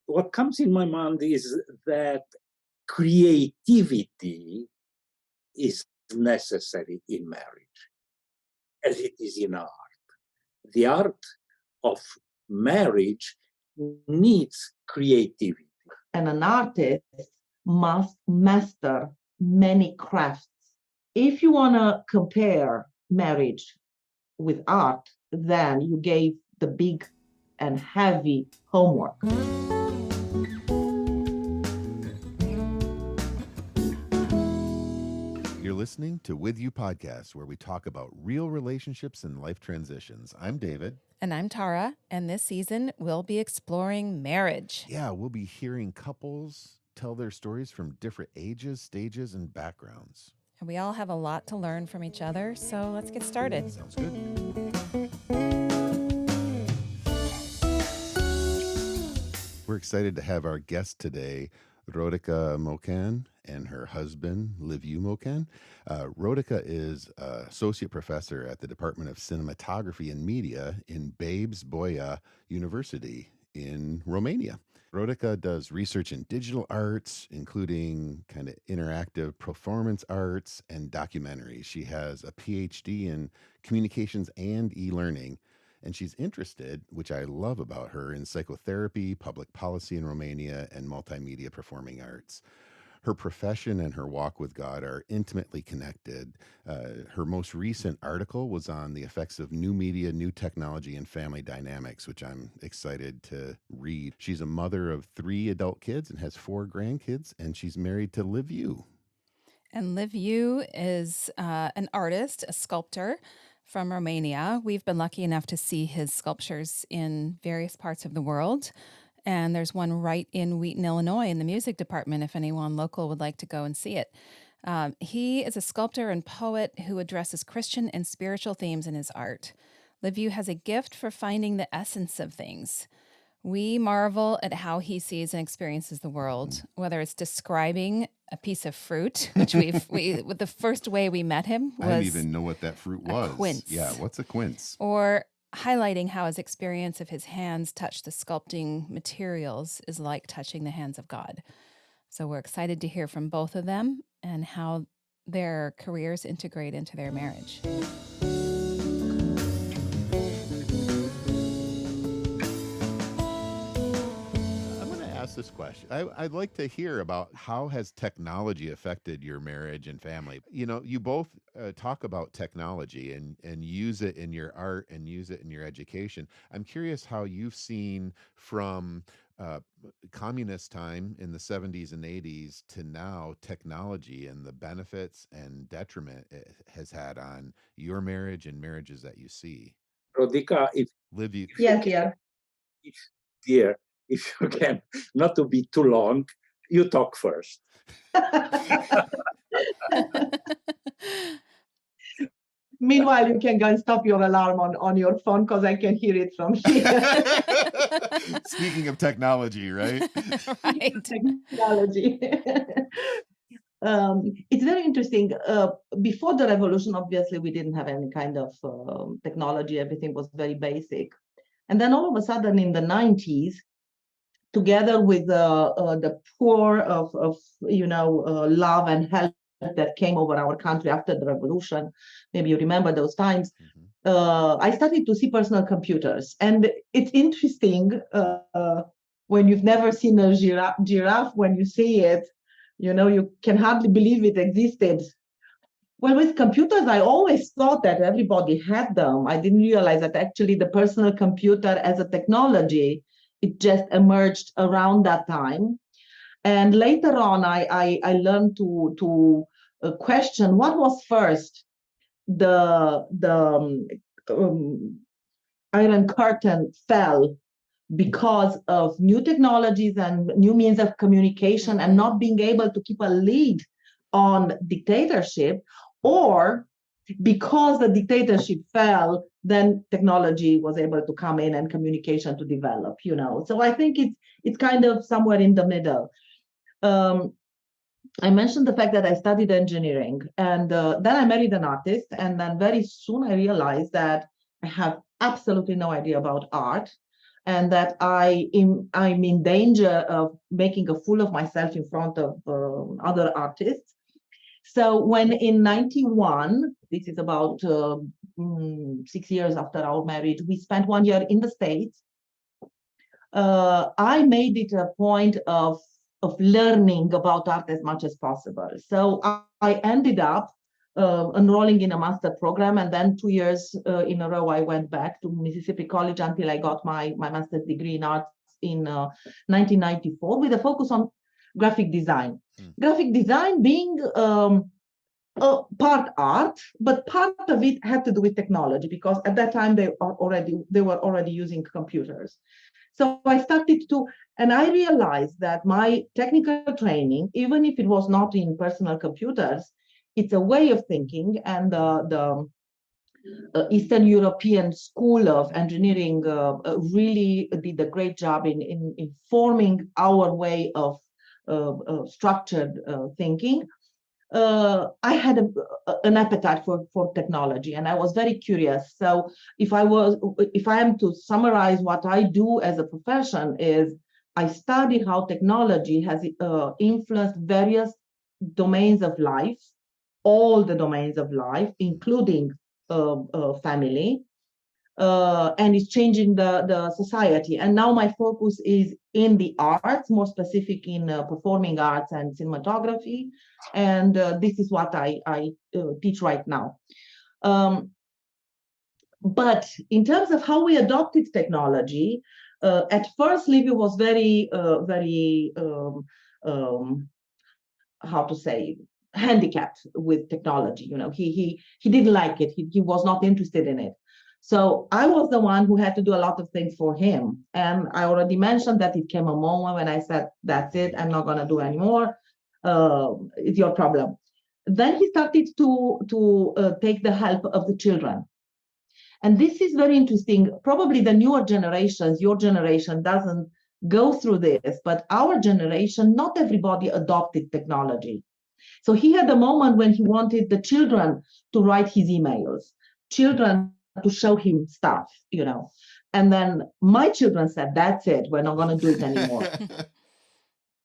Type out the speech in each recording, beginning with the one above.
what comes in my mind is that creativity is necessary in marriage, as it is in art. The art of marriage needs creativity. And an artist must master many crafts. If you want to compare marriage with art, then you gave the big and heavy homework. You're listening to With You Podcast, where we talk about real relationships and life transitions. I'm David. And I'm Tara, and this season we'll be exploring marriage. Yeah, we'll be hearing couples tell their stories from different ages, stages, and backgrounds. And we all have a lot to learn from each other, so let's get started. Sounds good. We're excited to have our guest today, Rodica Mocan, and her husband, Liviu Mocan. Rodica is associate professor at the Department of Cinematography and Media in Babes Boia University in Romania. Rodica does research in digital arts, including kind of interactive performance arts and documentaries. She has a PhD in communications and e-learning. And she's interested, which I love about her, in psychotherapy, public policy in Romania, and multimedia performing arts. Her profession and her walk with God are intimately connected. Her most recent article was on the effects of new media, new technology, and family dynamics, which I'm excited to read. She's a mother of 3 adult kids and has 4 grandkids, and she's married to Liviu. And Liviu is an artist, a sculptor from Romania. We've been lucky enough to see his sculptures in various parts of the world. And there's one right in Wheaton, Illinois, in the music department, if anyone local would like to go and see it. He is a sculptor and poet who addresses Christian and spiritual themes in his art. Liviu has a gift for finding the essence of things. We marvel at how he sees and experiences the world, whether it's describing a piece of fruit, which the first way we met him was... I didn't even know what that fruit was. A quince. Yeah, what's a quince? Or highlighting how his experience of his hands touch the sculpting materials is like touching the hands of God. So we're excited to hear from both of them and how their careers integrate into their marriage. This question. I'd like to hear about how has technology affected your marriage and family. You know, you both talk about technology and use it in your art and use it in your education. I'm curious how you've seen from communist time in the 70s and 80s to now technology and the benefits and detriment it has had on your marriage and marriages that you see. Rodica, if Liviu. If you can, not to be too long, you talk first. Meanwhile, you can go and stop your alarm on your phone because I can hear it from here. Speaking of technology, right? Right. Technology. It's very interesting. Before the revolution, obviously, we didn't have any kind of technology. Everything was very basic. And then all of a sudden in the 90s, together with the pour of love and help that came over our country after the revolution, maybe you remember those times, I started to see personal computers. And it's interesting when you've never seen a giraffe, when you see it, you can hardly believe it existed. Well, with computers, I always thought that everybody had them. I didn't realize that actually the personal computer as a technology, it just emerged around that time. And later on, I learned to question what was first, the Iron Curtain fell because of new technologies and new means of communication and not being able to keep a lead on dictatorship, or because the dictatorship fell, then technology was able to come in and communication to develop, So I think it's kind of somewhere in the middle. I mentioned the fact that I studied engineering, and then I married an artist, and then very soon I realized that I have absolutely no idea about art. and that I'm in danger of making a fool of myself in front of other artists. So when in 91, this is about 6 years after our marriage, we spent 1 year in the States. I made it a point of learning about art as much as possible. So I ended up enrolling in a master program, and then 2 years in a row I went back to Mississippi College until I got my master's degree in arts in 1994 with a focus on graphic design. Graphic design being part art, but part of it had to do with technology, because at that time they were already using computers. So I started to, and I realized that my technical training, even if it was not in personal computers, it's a way of thinking, and the Eastern European School of Engineering really did a great job in forming our way of structured thinking. I had an appetite for technology, and I was very curious. So if I am to summarize what I do as a profession, is I study how technology has influenced various domains of life, all the domains of life, including family, and it's changing the society. And now my focus is in the arts, more specific in performing arts and cinematography. And this is what I teach right now. But in terms of how we adopted technology, at first, Liviu was very how to say, handicapped with technology. You know, he didn't like it. He was not interested in it. So I was the one who had to do a lot of things for him. And I already mentioned that it came a moment when I said, that's it, I'm not going to do anymore. It's your problem. Then he started to take the help of the children. And this is very interesting. Probably the newer generations, your generation doesn't go through this, but our generation, not everybody adopted technology. So he had a moment when he wanted the children to write his emails, children to show him stuff, you know. And then my children said, that's it, we're not going to do it anymore.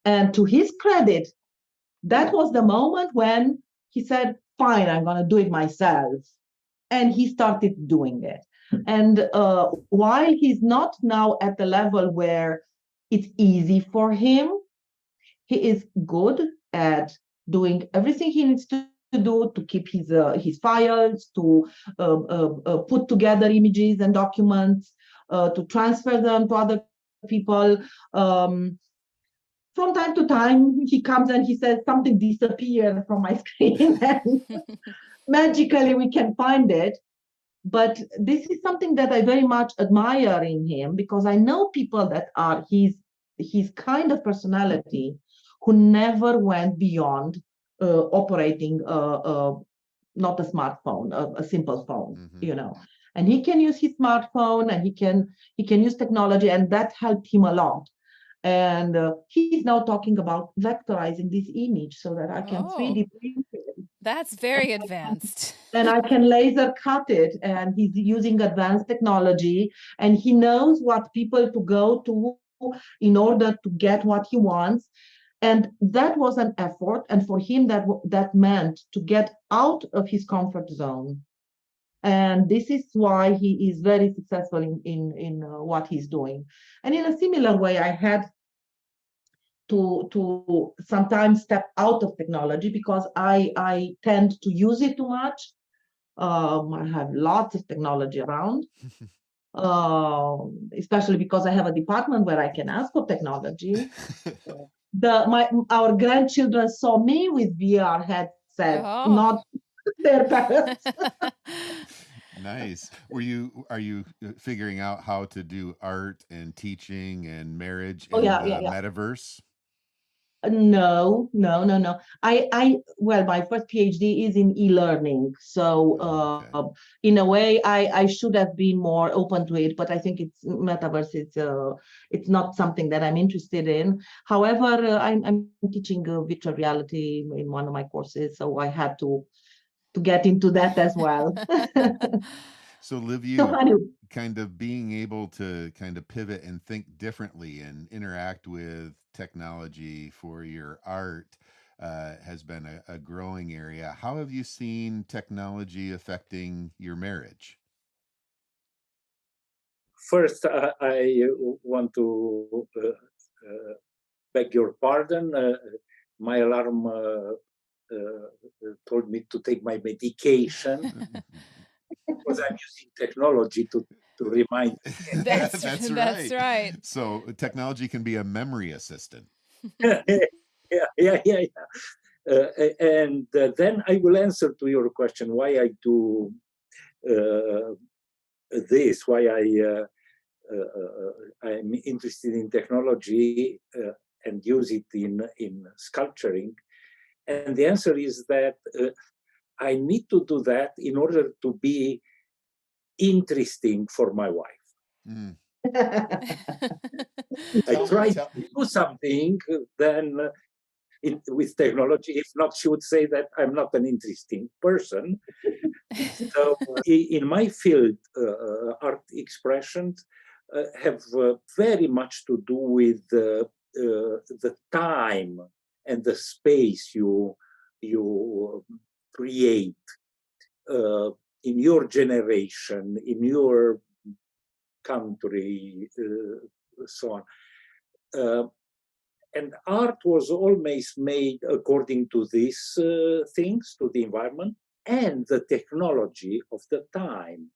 And to his credit, that was the moment when he said, fine, I'm going to do it myself. And he started doing it. And while he's not now at the level where it's easy for him, he is good at doing everything he needs to do to keep his files, to put together images and documents, to transfer them to other people. From time to time, he comes and he says, something disappeared from my screen, and magically we can find it. But this is something that I very much admire in him, because I know people that are his kind of personality who never went beyond operating not a smartphone, a simple phone, you know. And he can use his smartphone, and he can use technology, and that helped him a lot. And he's now talking about vectorizing this image so that I can 3D print it. That's very advanced. And I can laser cut it, and he's using advanced technology, and he knows what people to go to in order to get what he wants. And that was an effort, and for him that meant to get out of his comfort zone. And this is why he is very successful in what he's doing. And in a similar way, I had to sometimes step out of technology, because I tend to use it too much. I have lots of technology around, especially because I have a department where I can ask for technology. Our grandchildren saw me with VR headset, not their parents. Nice. Are you figuring out how to do art and teaching and marriage in the metaverse? No. Well, my first PhD is in e-learning. So in a way, I should have been more open to it, but I think it's metaverse. It's not something that I'm interested in. However, I'm teaching virtual reality in one of my courses, so I had to get into that as well. So live So you funny. kind of being able to kind of pivot and think differently and interact with technology for your art has been a growing area. How have you seen technology affecting your marriage? First, I want to beg your pardon. My alarm told me to take my medication because I'm using technology to remind me. That's That's that's right. right. So technology can be a memory assistant. Yeah. And then I will answer to your question why I do this, why I'm interested in technology and use it in sculpturing. And the answer is that I need to do that in order to be interesting for my wife. Mm. I try to do something, then with technology. If not, she would say that I'm not an interesting person. So in my field, art expressions have very much to do with the time and the space you create in your generation, in your country, so on. And art was always made according to these things, to the environment and the technology of the time.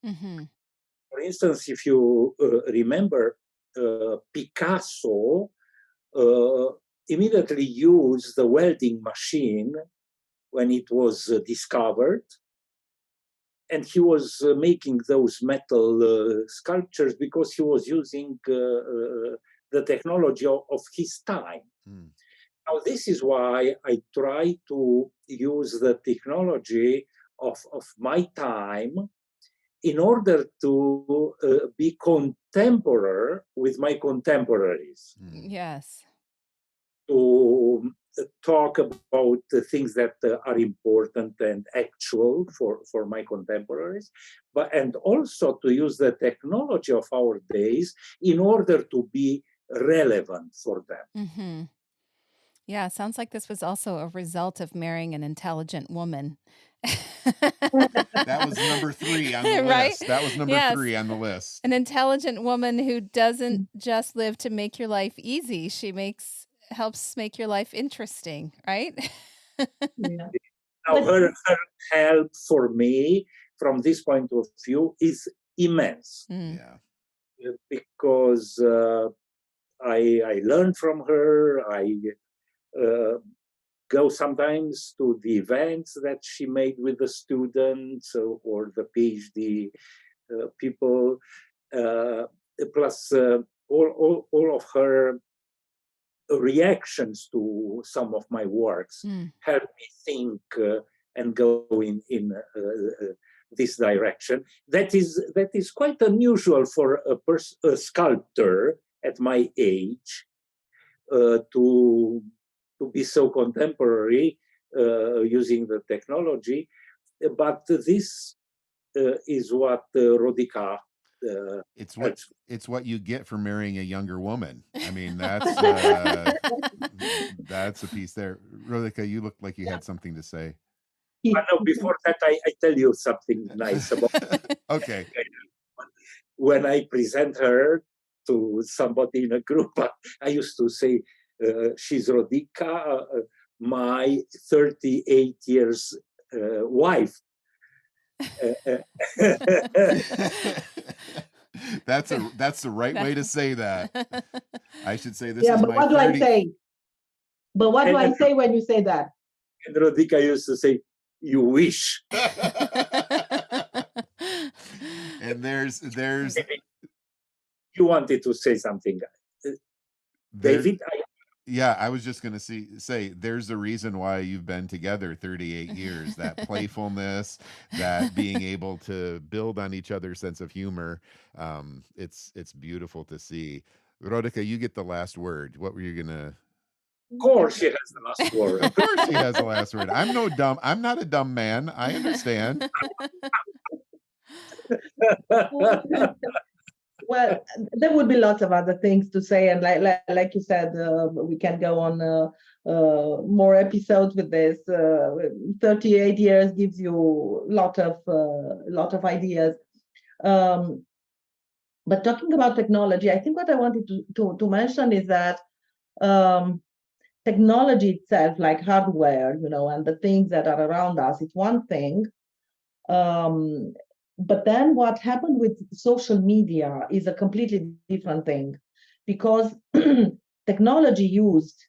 Mm-hmm. For instance, if you remember, Picasso immediately used the welding machine when it was discovered. And he was making those metal sculptures because he was using the technology of his time. Mm. Now, this is why I try to use the technology of my time in order to be contemporary with my contemporaries, Yes. to talk about the things that are important and actual for my contemporaries, and also to use the technology of our days in order to be relevant for them. Mm-hmm. Yeah, sounds like this was also a result of marrying an intelligent woman. That was number 3 on the Right? list. That was number Yes. 3 on the list. An intelligent woman who doesn't just live to make your life easy. She helps make your life interesting, right? Yeah. Now, But her help for me from this point of view is immense Mm. Yeah. because I learn from her. I go sometimes to the events that she made with the students or the PhD people, plus all of her reactions to some of my works Mm. help me think and go in this direction. That is quite unusual for a sculptor at my age to be so contemporary using the technology. But this is what Rodica helps. It's what you get for marrying a younger woman. I mean, that's that's a piece there. Rodica, you looked like you had something to say. I know before that, I tell you something nice about Okay. when I present her to somebody in a group. I used to say, she's Rodica, my 38 years wife. That's the right way to say that. I should say this yeah, is but my what do I 30 say? But what do I say when you say that? And Rodica used to say, you wish. And there's You wanted to say something, David? Yeah, I was just going to say there's a reason why you've been together 38 years. That playfulness, that being able to build on each other's sense of humor. It's beautiful to see. Rodica, you get the last word. What were you going to? Of course she has the last word. Of course she has the last word. I'm not a dumb man. I understand. Well, there would be lots of other things to say, and like you said, we can go on more episodes with this. 38 years gives you lot of ideas. But talking about technology, I think what I wanted to mention is that technology itself, like hardware, and the things that are around us, it's one thing. But then what happened with social media is a completely different thing, because technology used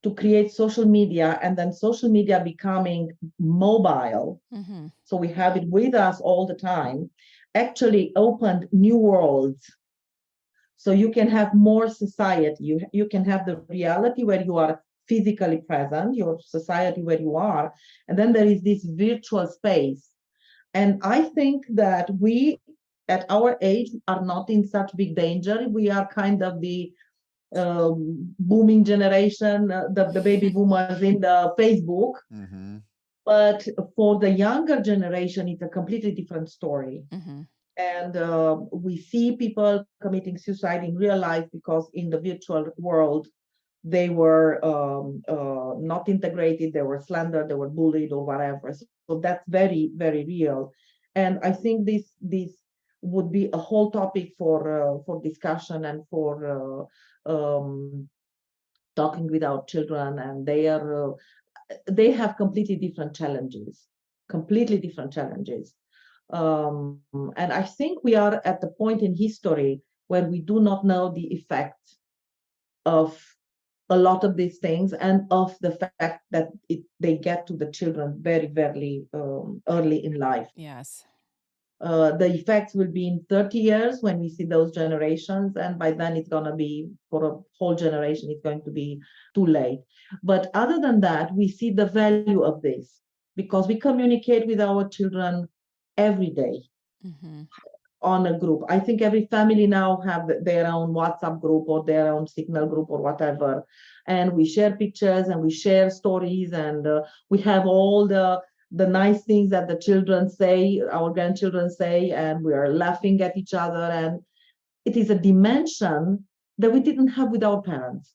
to create social media and then social media becoming mobile, so we have it with us all the time, actually opened new worlds. So you can have more society. You can have the reality where you are physically present, your society where you are, and then there is this virtual space. And I think that we, at our age, are not in such big danger. We are kind of the booming generation, the baby boomers in the Facebook. But for the younger generation, it's a completely different story. And we see people committing suicide in real life because in the virtual world, they were not integrated, they were slandered, they were bullied or whatever. So that's very, very real. And I think this would be a whole topic for discussion and for talking with our children. And they have completely different challenges. And I think we are at the point in history where we do not know the effect of a lot of these things, and of the fact that they get to the children very, very early in life. Yes. The effects will be in 30 years when we see those generations, and by then it's going to be, for a whole generation, it's going to be too late. But other than that, we see the value of this because we communicate with our children every day. On a group. I think every family now have their own WhatsApp group or their own Signal group or whatever, and we share pictures and we share stories, and we have all the nice things that the children say, our grandchildren say, and we are laughing at each other, and it is a dimension that we didn't have with our parents.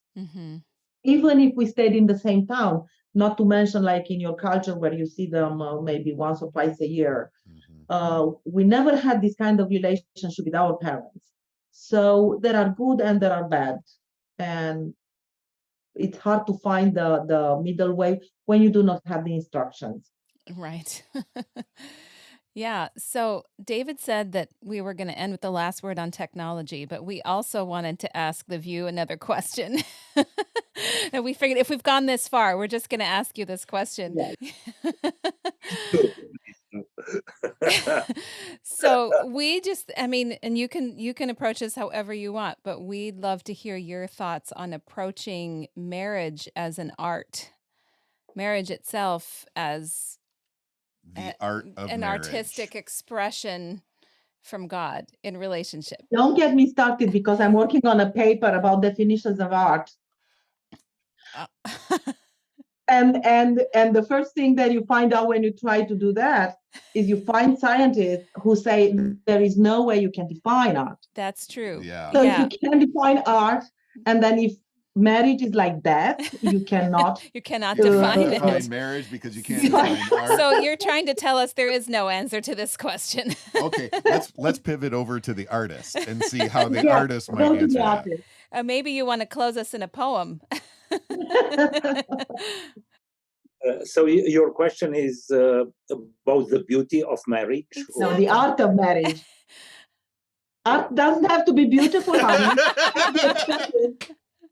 Even if we stayed in the same town, not to mention like in your culture where you see them maybe once or twice a year. We never had this kind of relationship with our parents. So there are good and there are bad. And it's hard to find the middle way when you do not have the instructions. Right. Yeah. So David said that we were going to end with the last word on technology, but we also wanted to ask Liviu another question. And we figured if we've gone this far, we're just going to ask you this question. So I mean, and you can approach this however you want, but we'd love to hear your thoughts on approaching marriage as an art, marriage itself as the art of an marriage. artistic expression from God in relationship. Don't get me started because I'm working on a paper about definitions of art. And the first thing that you find out when you try to do that is you find scientists who say there is no way you can define art. That's true. Yeah. So if you can define art, and then if marriage is like that, you cannot. You cannot define define marriage because you can't define art. So you're trying to tell us there is no answer to this question. Okay, let's pivot over to the artist and see how the artist might answer that. Maybe you want to close us in a poem. So your question is about the beauty of marriage? Exactly. No, the art of marriage. Art doesn't have to be beautiful, honey.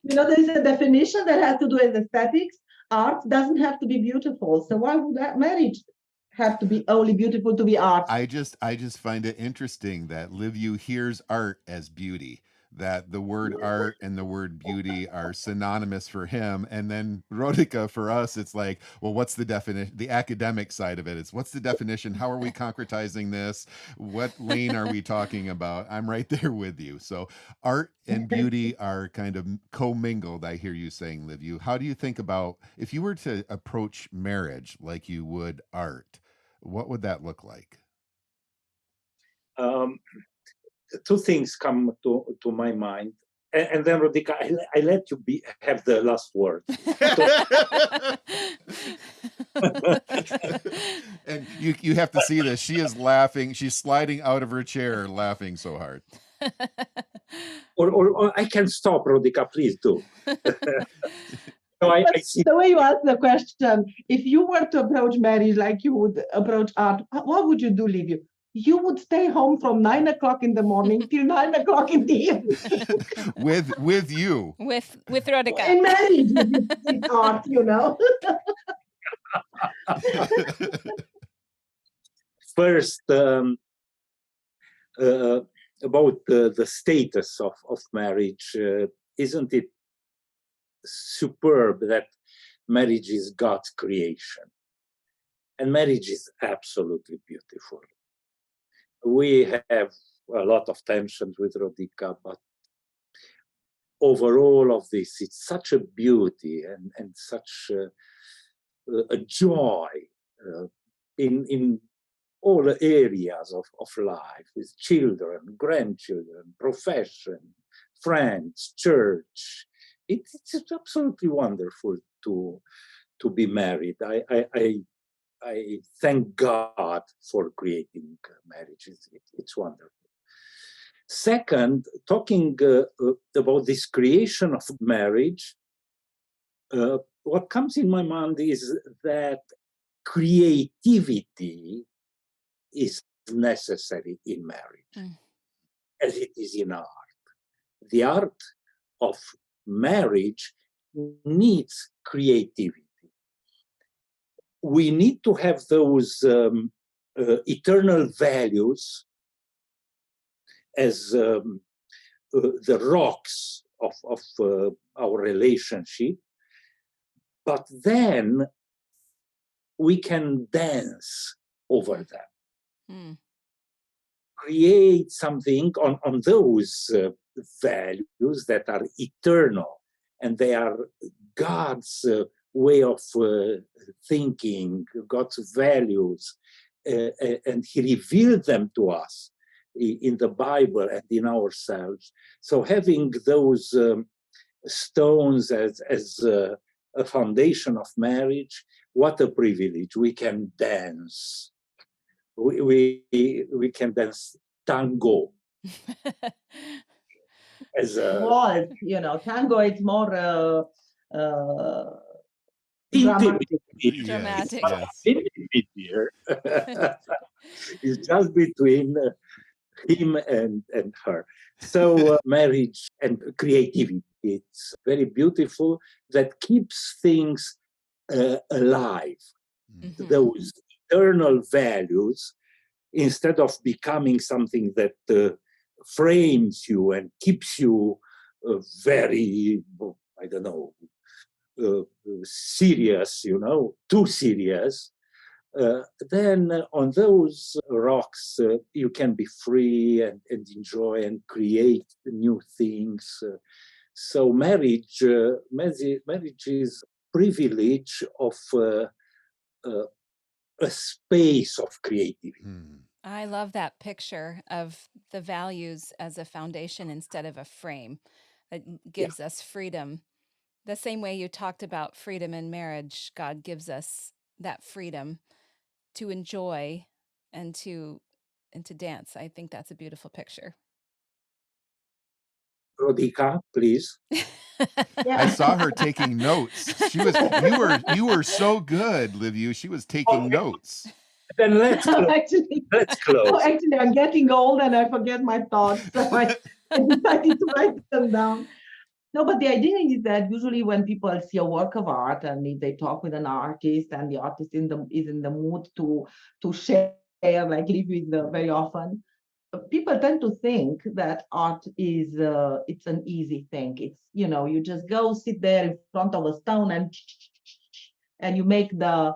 There's a definition that has to do with aesthetics. Art doesn't have to be beautiful. So why would that marriage have to be only beautiful to be art? I just find it interesting that Liviu hears art as beauty, that the word art and the word beauty are synonymous for him. And then Rodica, for us, it's like, well, what's the definition? The academic side of it is, what's the definition? How are we concretizing this? What lane are we talking about? I'm right there with you. So art and beauty are kind of commingled, I hear you saying, Liviu. How do you think about, if you were to approach marriage like you would art, what would that look like? Two things come to my mind. And then, Rodica, I let you have the last word. And you have to see this. She is laughing. She's sliding out of her chair, laughing so hard. Or I can stop, Rodica, please do. So I see. The way you asked the question, if you were to approach marriage like you would approach art, what would you do, Liviu? You would stay home from 9 o'clock in the morning till 9 o'clock in the evening. with you. With Rodica. In marriage, it's art, you know. First, about the status of marriage, isn't it superb that marriage is God's creation? And marriage is absolutely beautiful. We have a lot of tensions with Rodica, but over all of this, it's such a beauty and such a joy in all the areas of life, with children, grandchildren, profession, friends, church. It's absolutely wonderful to be married. I thank God for creating marriage. It's wonderful. Second, talking about this creation of marriage, what comes in my mind is that creativity is necessary in marriage, as it is in art. The art of marriage needs creativity. We need to have those eternal values as the rocks of our relationship, but then we can dance over them. Create something on those values that are eternal, and they are God's way of thinking, God's values, and He revealed them to us in the Bible and in ourselves. So having those stones as a foundation of marriage, what a privilege. We can dance. We can dance tango. As waltz, you know, tango is more intimate. Dramatic. Yes. Intimate here. It's just between him and her. So marriage and creativity, it's very beautiful, that keeps things alive. Those eternal values, instead of becoming something that frames you and keeps you very, I don't know, serious, you know, too serious, then on those rocks you can be free and enjoy and create new things. So marriage is privilege of a space of creativity. I love that picture of the values as a foundation instead of a frame that gives us freedom. The same way you talked about freedom in marriage, God gives us that freedom to enjoy and to dance. I think that's a beautiful picture. Rodica, please. I saw her taking notes. You were so good, Liviu. She was taking notes. Then let's close. Actually, I'm getting old and I forget my thoughts, so I decided to write them down. No, but the idea is that usually when people see a work of art and if they talk with an artist and the artist is in the mood to share, like Liviu is very often, people tend to think that art is it's an easy thing. It's, you know, you just go sit there in front of a stone and you make the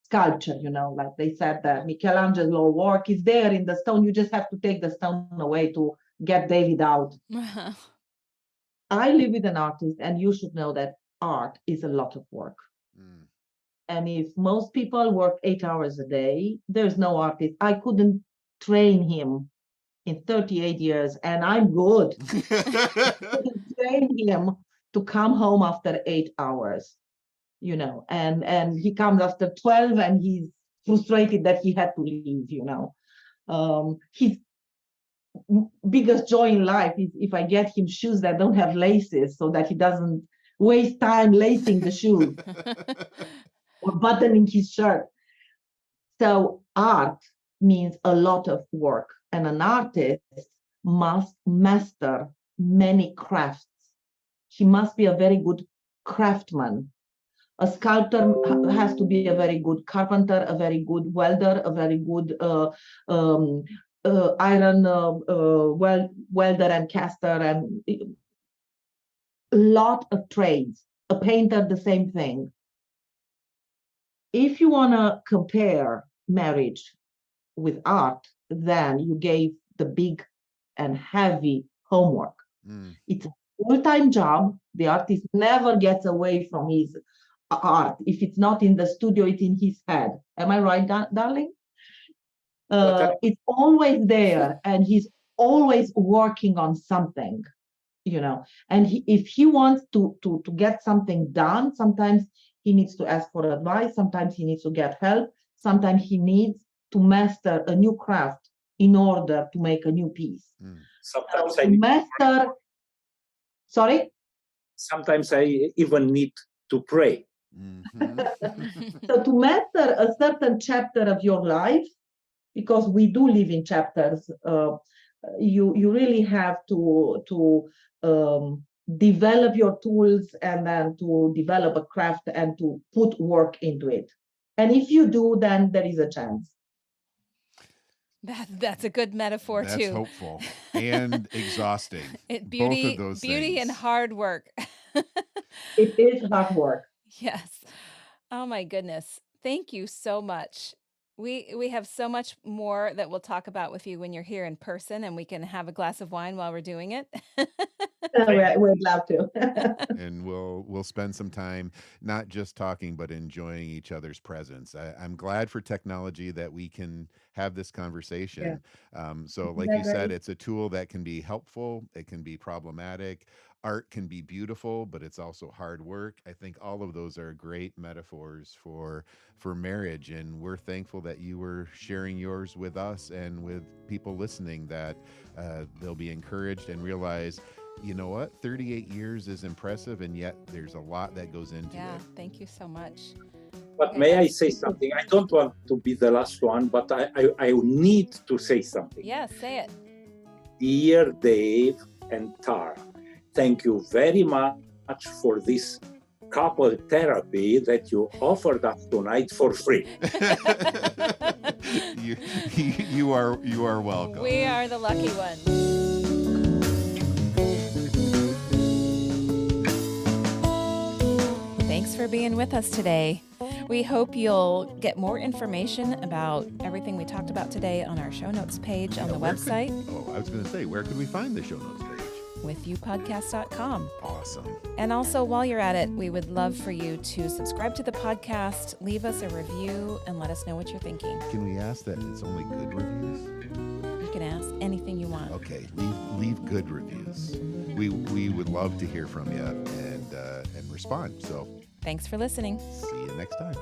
sculpture, you know, like they said that Michelangelo work is there in the stone. You just have to take the stone away to get David out. I live with an artist, and you should know that art is a lot of work. And if most people work 8 hours a day, there's no artist. I couldn't train him in 38 years, and I'm good. Train him to come home after 8 hours, and he comes after 12 and he's frustrated that he had to leave. His biggest joy in life is if I get him shoes that don't have laces so that he doesn't waste time lacing the shoes or buttoning his shirt. So art means a lot of work, and an artist must master many crafts. He must be a very good craftsman. A sculptor has to be a very good carpenter, a very good welder, a very good iron welder and caster, and a lot of trades. A painter, the same thing. If you want to compare marriage with art, then you gave the big and heavy homework. It's a full-time job. The artist never gets away from his art. If it's not in the studio, it's in his head. Am I right, darling? It's always there, and he's always working on something, and if he wants to get something done, sometimes he needs to ask for advice, sometimes he needs to get help, sometimes he needs to master a new craft in order to make a new piece. Sometimes Sometimes I even need to pray. So to master a certain chapter of your life, because we do live in chapters, you really have to develop your tools and then to develop a craft and to put work into it. And if you do, then there is a chance. That's a good metaphor too. That's hopeful and exhausting. Both of those beauty things. And hard work. It is hard work. Yes. Oh my goodness. Thank you so much. We have so much more that we'll talk about with you when you're here in person, and we can have a glass of wine while we're doing it. We'd love to. And we'll spend some time not just talking, but enjoying each other's presence. I'm glad for technology that we can have this conversation. Yeah. So like you said, it's a tool that can be helpful. It can be problematic. Art can be beautiful, but it's also hard work. I think all of those are great metaphors for marriage, and we're thankful that you were sharing yours with us and with people listening, that they'll be encouraged and realize, you know what, 38 years is impressive, and yet there's a lot that goes into it. Yeah, thank you so much. But may I say something? I don't want to be the last one, but I need to say something. Yeah, say it. Dear Dave and Tara, thank you very much for this couple therapy that you offered us tonight for free. You are welcome. We are the lucky ones. Thanks for being with us today. We hope you'll get more information about everything we talked about today on our show notes page on the website. I was going to say, where could we find the show notes page? withyoupodcast.com. Awesome. And also, while you're at it, we would love for you to subscribe to the podcast, leave us a review, and let us know what you're thinking. Can we ask that it's only good reviews? You can ask anything you want. Okay, leave good reviews. We would love to hear from you and respond. So thanks for listening. See you next time.